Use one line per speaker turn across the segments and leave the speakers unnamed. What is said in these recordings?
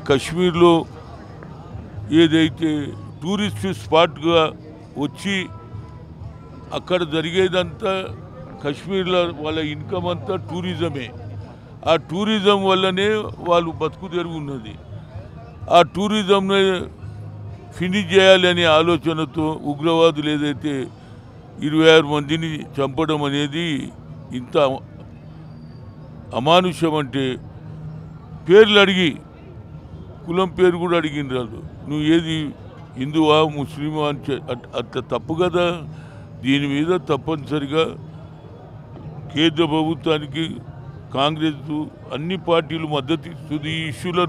కశ్మీర్లో ఏదైతే టూరిస్ట్ స్పాట్గా వచ్చి అక్కడ జరిగేదంతా కశ్మీర్లో వాళ్ళ ఇన్కమ్ అంతా టూరిజమే. ఆ టూరిజం వల్లనే వాళ్ళు బతుకు తెరుగు ఉన్నది. ఆ టూరిజంని ఫినిష్ చేయాలనే ఆలోచనతో ఉగ్రవాదులు ఏదైతే 26 మందిని చంపడం అనేది ఇంత అమానుషం అంటే, పేర్లు అడిగి కులం పేరు కూడా అడిగినారు. నువ్వు ఏది హిందువా ముస్లిమా అని అట్లా తప్పు కదా. దీని మీద తప్పనిసరిగా కేంద్ర ప్రభుత్వానికి కాంగ్రెస్ అన్ని పార్టీలు మద్దతు ఇస్తుంది. ఈ ఇష్యూలో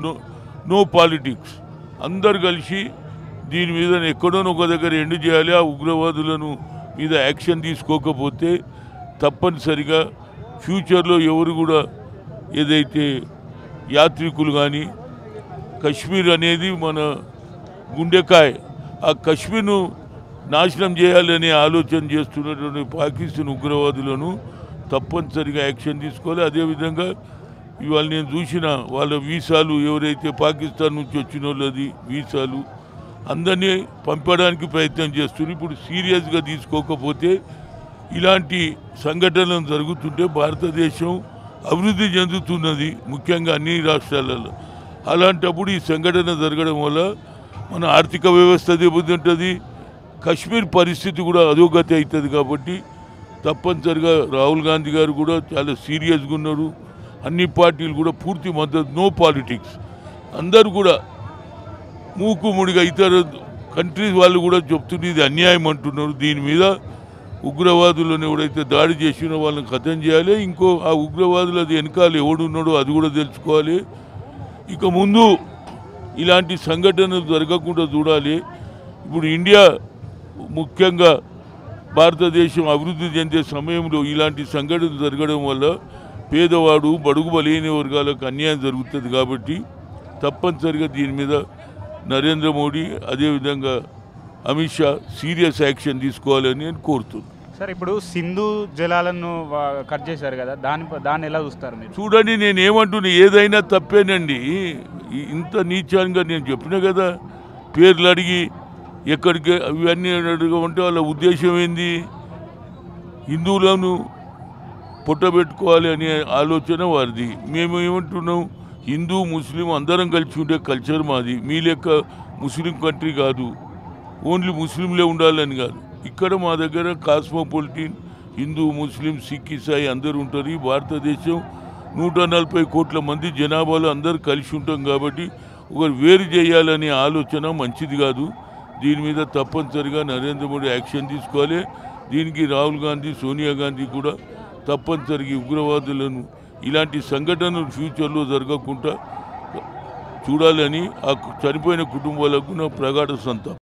నో పాలిటిక్స్, అందరు కలిసి దీని మీద ఎక్కడో ఒక దగ్గర ఎండ్ చేయాలి. ఆ ఉగ్రవాదులను మీద యాక్షన్ తీసుకోకపోతే తప్పనిసరిగా ఫ్యూచర్లో ఎవరు కూడా ఏదైతే యాత్రికులు కానీ, కశ్మీర్ అనేది మన గుండెకాయ, ఆ కశ్మీర్ను నాశనం చేయాలనే ఆలోచన చేస్తున్నటువంటి పాకిస్తాన్ ఉగ్రవాదులను తప్పనిసరిగా యాక్షన్ తీసుకోవాలి. అదేవిధంగా ఇవాళ నేను చూసిన వాళ్ళ వీసాలు ఎవరైతే పాకిస్తాన్ నుంచి వచ్చిన వాళ్ళది వీసాలు అందరినీ పంపడానికి ప్రయత్నం చేస్తున్నారు. ఇప్పుడు సీరియస్గా తీసుకోకపోతే ఇలాంటి సంఘటనలు జరుగుతుంటే భారతదేశం అభివృద్ధి చెందుతున్నది, ముఖ్యంగా అన్ని రాష్ట్రాలలో. అలాంటప్పుడు ఈ సంఘటన జరగడం వల్ల మన ఆర్థిక వ్యవస్థ దెబ్బతింటుంది, కశ్మీర్ పరిస్థితి కూడా అధోగతి అవుతుంది. కాబట్టి తప్పనిసరిగా రాహుల్ గాంధీ గారు కూడా చాలా సీరియస్గా ఉన్నారు. అన్ని పార్టీలు కూడా పూర్తి మద్దతు, నో పాలిటిక్స్. అందరూ కూడా మూకుముడిగా ఇతర కంట్రీస్ వాళ్ళు కూడా చెప్తున్నారు ఇది అన్యాయం అంటున్నారు. దీని మీద ఉగ్రవాదులను ఎవడైతే దాడి చేసినో వాళ్ళని ఖతం చేయాలి. ఇంకో ఆ ఉగ్రవాదులు అది వెనకాల ఎవడున్నాడో అది కూడా తెలుసుకోవాలి. ఇక ముందు ఇలాంటి సంఘటనలు జరగకుండా చూడాలి. ఇప్పుడు ఇండియా ముఖ్యంగా భారతదేశం అభివృద్ధి చెందే సమయంలో ఇలాంటి సంఘటనలు జరగడం వల్ల పేదవాడు బడుగు బలైన వర్గాలకు అన్యాయం జరుగుతుంది. కాబట్టి తప్పనిసరిగా దీని మీద నరేంద్ర మోడీ అదేవిధంగా అమిత్ షా సీరియస్ యాక్షన్ తీసుకోవాలని నేను కోరుతున్నాను.
సార్, ఇప్పుడు సింధు జలాలను కట్ చేశారు కదా, దాన్ని ఎలా చూస్తారు మీరు?
చూడండి, నేను ఏమంటున్నా, ఏదైనా తప్పేనండి. ఇంత నీచంగా నేను చెప్పినా కదా, పేర్లు అడిగి ఎక్కడికి ఇవన్నీ అడగమంటే వాళ్ళ ఉద్దేశం ఏంది? హిందువులను పుట్టబెట్టుకోవాలి అనే ఆలోచన వారిది. మేము ఏమంటున్నాం, హిందూ ముస్లిం అందరం కలిసి ఉండే కల్చర్ మాది. మీ లెక్క ముస్లిం కంట్రీ కాదు, ఓన్లీ ముస్లింలే ఉండాలని కాదు. ఇక్కడ మా దగ్గర కాస్మోపాలిటన్ హిందూ ముస్లిం సిక్ ఇసాయి అందరూ ఉంటారు. ఈ భారతదేశం 140 కోట్ల మంది జనాభాలో అందరూ కలిసి ఉంటాం. కాబట్టి ఒకరు వేరు చేయాలనే ఆలోచన మంచిది కాదు. దీని మీద తప్పనిసరిగా నరేంద్ర మోడీ యాక్షన్ తీసుకోవాలి. దీనికి రాహుల్ గాంధీ, సోనియా గాంధీ కూడా తప్పనిసరిగా ఉగ్రవాదులను ఇలాంటి సంఘటనలు ఫ్యూచర్లో జరగకుండా చూడాలని ఆ చనిపోయిన కుటుంబాలకు నా ప్రగాఢ సంతాపం.